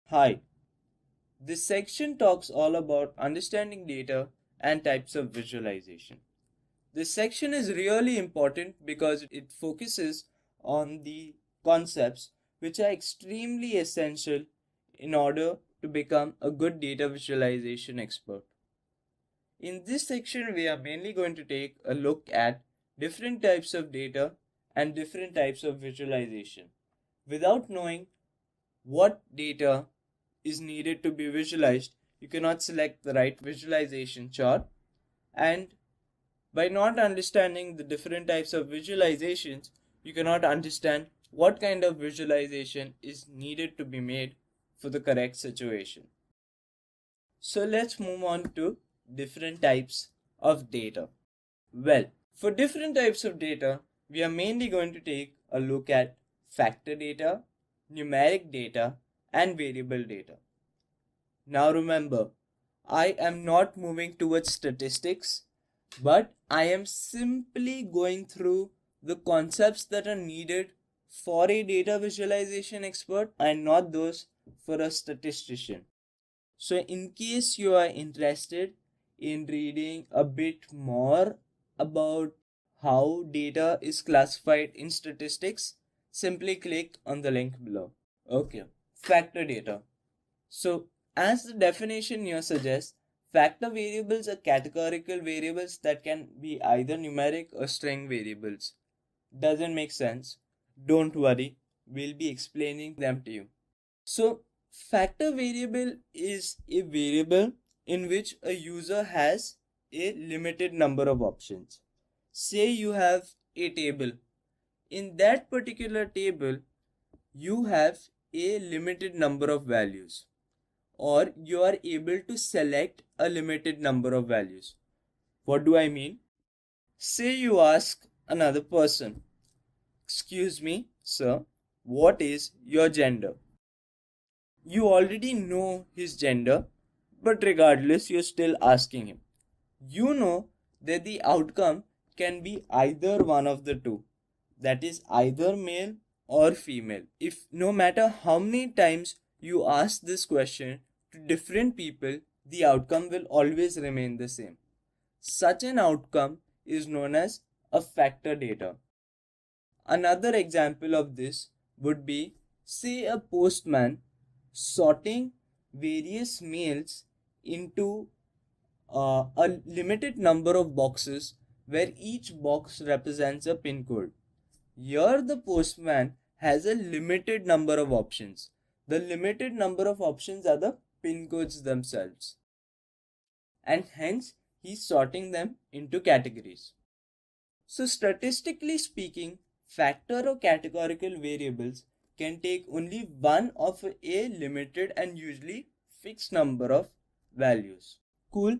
Hi, this section talks all about understanding data and types of visualization. This section is really important because it focuses on the concepts which are extremely essential in order to become a good data visualization expert. In this section, we are mainly going to take a look at different types of data and different types of visualization. Without knowing what data is needed to be visualized, you cannot select the right visualization chart. And by not understanding the different types of visualizations, you cannot understand what kind of visualization is needed to be made for the correct situation. So let's move on to different types of data. Well, for different types of data, we are mainly going to take a look at factor data, numeric data, and variable data. Now remember, I am not moving towards statistics, but I am simply going through the concepts that are needed for a data visualization expert and not those for a statistician. So, in case you are interested in reading a bit more about how data is classified in statistics, simply click on the link below. Okay, factor data. So, as the definition here suggests, factor variables are categorical variables that can be either numeric or string variables. Doesn't make sense? Don't worry, we'll be explaining them to you. So, factor variable is a variable in which a user has a limited number of options. Say you have a table. In that particular table, you have a limited number of values, or you are able to select a limited number of values. What do I mean? Say you ask another person, "Excuse me, sir, what is your gender?" You already know his gender, but regardless, you're still asking him. You know that the outcome can be either one of the two, that is, either male or female. If no matter how many times you ask this question to different people, the outcome will always remain the same. Such an outcome is known as a factor data. Another example of this would be, say, a postman sorting various mails into a limited number of boxes where each box represents a pin code. Here, the postman has a limited number of options. The limited number of options are the pin codes themselves, and hence he's sorting them into categories. So, statistically speaking, factor or categorical variables can take only one of a limited and usually fixed number of values. Cool.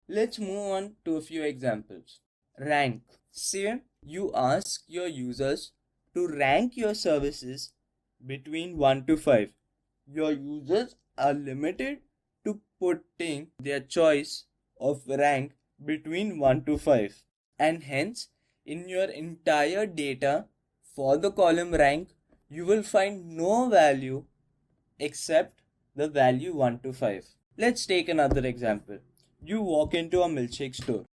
Let's move on to a few examples. Rank. Say you ask your users to rank your services between 1 to 5. Your users are limited to putting their choice of rank between 1 to 5, and hence in your entire data for the column rank you will find no value except the value 1 to 5. Let's take another example. You walk into a milkshake store.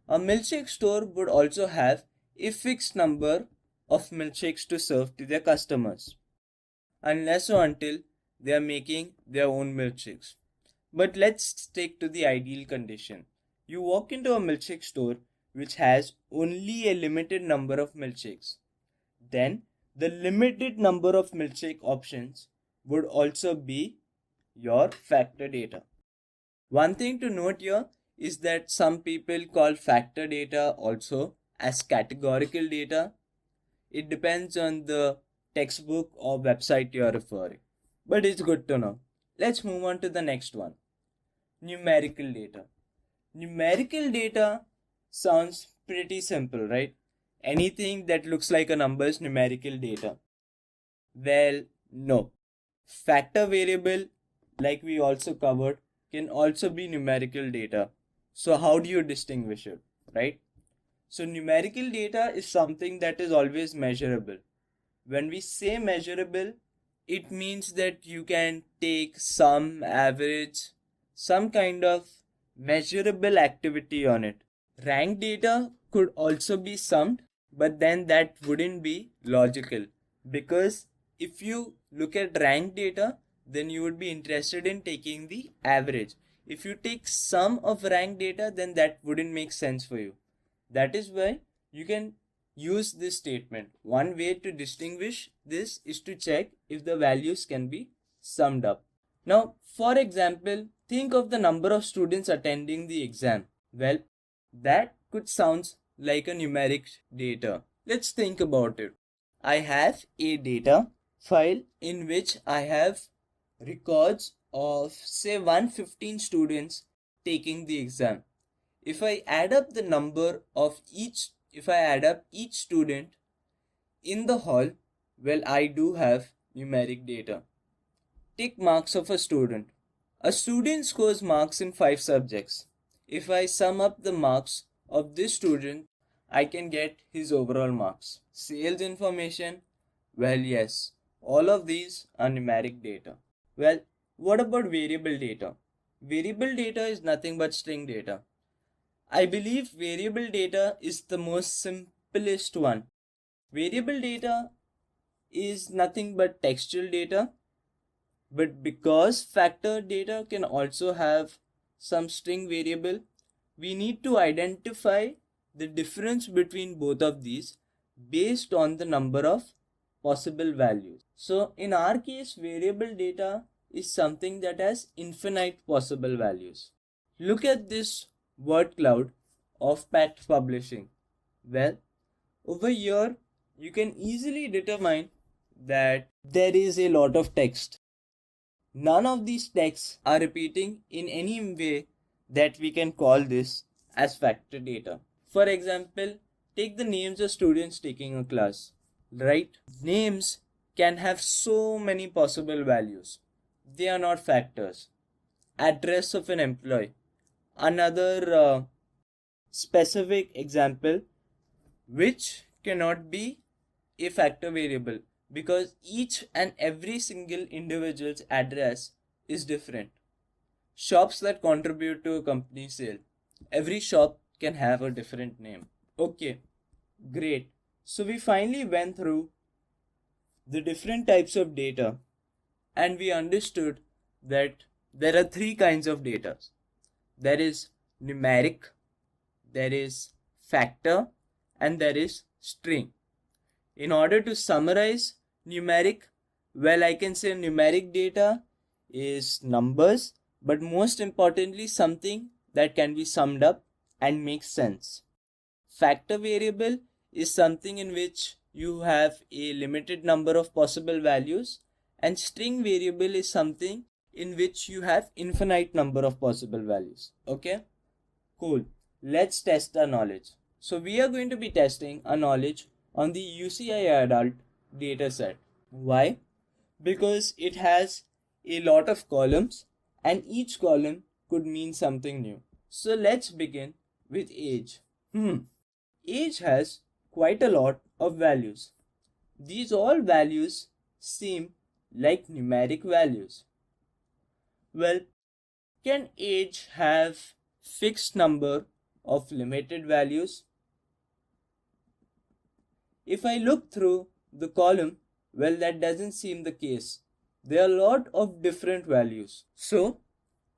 A milkshake store would also have a fixed number of milkshakes to serve to their customers, unless or until they are making their own milkshakes. But let's stick to the ideal condition. You walk into a milkshake store which has only a limited number of milkshakes. Then the limited number of milkshake options would also be your factor data. One thing to note here is that some people call factor data also as categorical data. It depends on the textbook or website you are referring, but it's good to know. Let's move on to the next one. Numerical data. Numerical data sounds pretty simple, right? Anything that looks like a number is numerical data. Well, no. Factor variable, like we also covered, can also be numerical data. So, how do you distinguish it, right? So, numerical data is something that is always measurable. When we say measurable, It means that you can take some average, some kind of measurable activity on it. Rank data could also be summed, but then that wouldn't be logical, because if you look at rank data, then you would be interested in taking the average. If you take sum of rank data, then that wouldn't make sense for you. That is why you can use this statement. One way to distinguish this is to check if the values can be summed up. Now, for example, think of the number of students attending the exam. Well, that could sound like a numeric data. Let's think about it. I have a data file in which I have records of say 115 students taking the exam. If I add up the number of if I add up each student in the hall, well, I do have numeric data. Take marks of a student. A student scores marks in 5 subjects. If I sum up the marks of this student, I can get his overall marks. Sales information, well, yes, all of these are numeric data. Well, what about variable data? Variable data is nothing but string data. I believe variable data is the most simplest one. Variable data is nothing but textual data, but because factor data can also have some string variable, we need to identify the difference between both of these based on the number of possible values. So in our case, variable data is something that has infinite possible values. Look at this word cloud of pet publishing. Well, over here you can easily determine that there is a lot of text. None of these texts are repeating in any way that we can call this as factor data. For example, take the names of students taking a class, right? Names can have so many possible values. They are not factors. Address of an employee, another specific example which cannot be a factor variable, because each and every single individual's address is different. Shops that contribute to a company sale, every shop can have a different name. Okay, great. So we finally went through the different types of data, and we understood that there are 3 kinds of data. There is numeric, there is factor, and there is string. In order to summarize numeric, well, I can say numeric data is numbers, but most importantly something that can be summed up and makes sense. Factor variable is something in which you have a limited number of possible values, and string variable is something in which you have infinite number of possible values. Okay, cool. Let's test our knowledge. So we are going to be testing our knowledge on the UCI adult dataset. Why? Because it has a lot of columns and each column could mean something new. So let's begin with age. Age has quite a lot of values. These all values seem like numeric values. Well, can age have fixed number of limited values? If I look through the column, well, that doesn't seem the case. There are a lot of different values. So,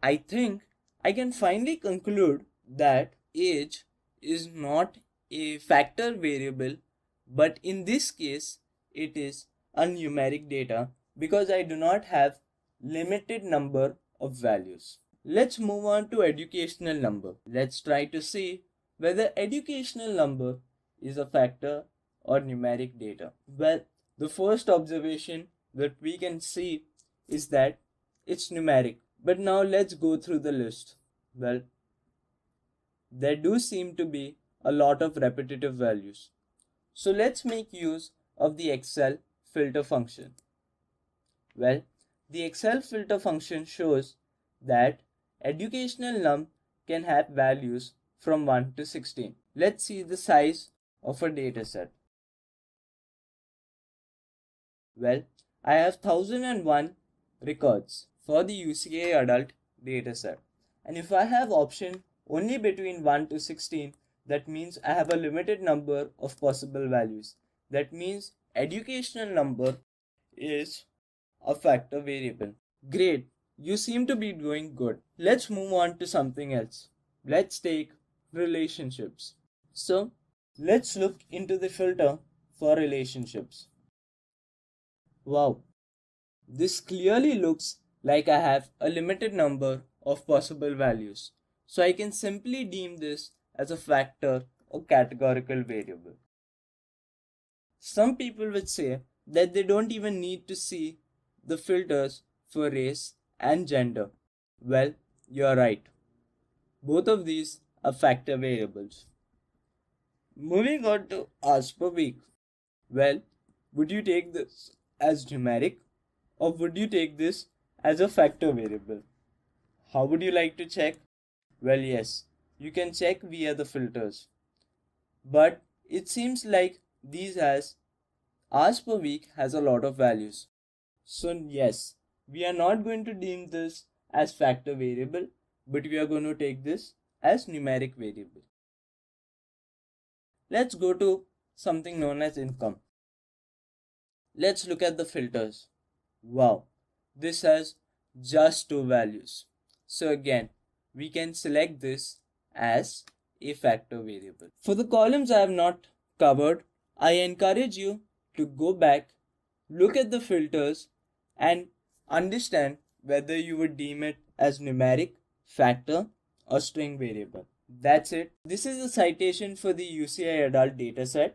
I think I can finally conclude that age is not a factor variable, but in this case, it is a numeric data because I do not have limited number of values. Let's move on to educational number. Let's try to see whether educational number is a factor or numeric data. Well, the first observation that we can see is that it's numeric. But now let's go through the list. Well, there do seem to be a lot of repetitive values. So let's make use of the Excel filter function. Well, the Excel filter function shows that educational num can have values from 1 to 16. Let's see the size of a dataset. Well, I have 1001 records for the UCA adult dataset. And if I have option only between 1 to 16, that means I have a limited number of possible values. That means educational number is a factor variable. Great, you seem to be doing good. Let's move on to something else. Let's take relationships. So, let's look into the filter for relationships. Wow, this clearly looks like I have a limited number of possible values. So I can simply deem this as a factor or categorical variable. Some people would say that they don't even need to see the filters for race and gender. Well, you're right. Both of these are factor variables. Moving on to hours per week. Well, would you take this as numeric or would you take this as a factor variable? How would you like to check? Well, yes, you can check via the filters. But it seems like these has hours per week has a lot of values. So yes, we are not going to deem this as factor variable, but we are going to take this as numeric variable. Let's go to something known as income. Let's look at the filters. Wow, this has just two values. So again, we can select this as a factor variable. For the columns I have not covered, I encourage you to go back, look at the filters and understand whether you would deem it as numeric, factor or string variable. That's it. This is a citation for the UCI adult dataset.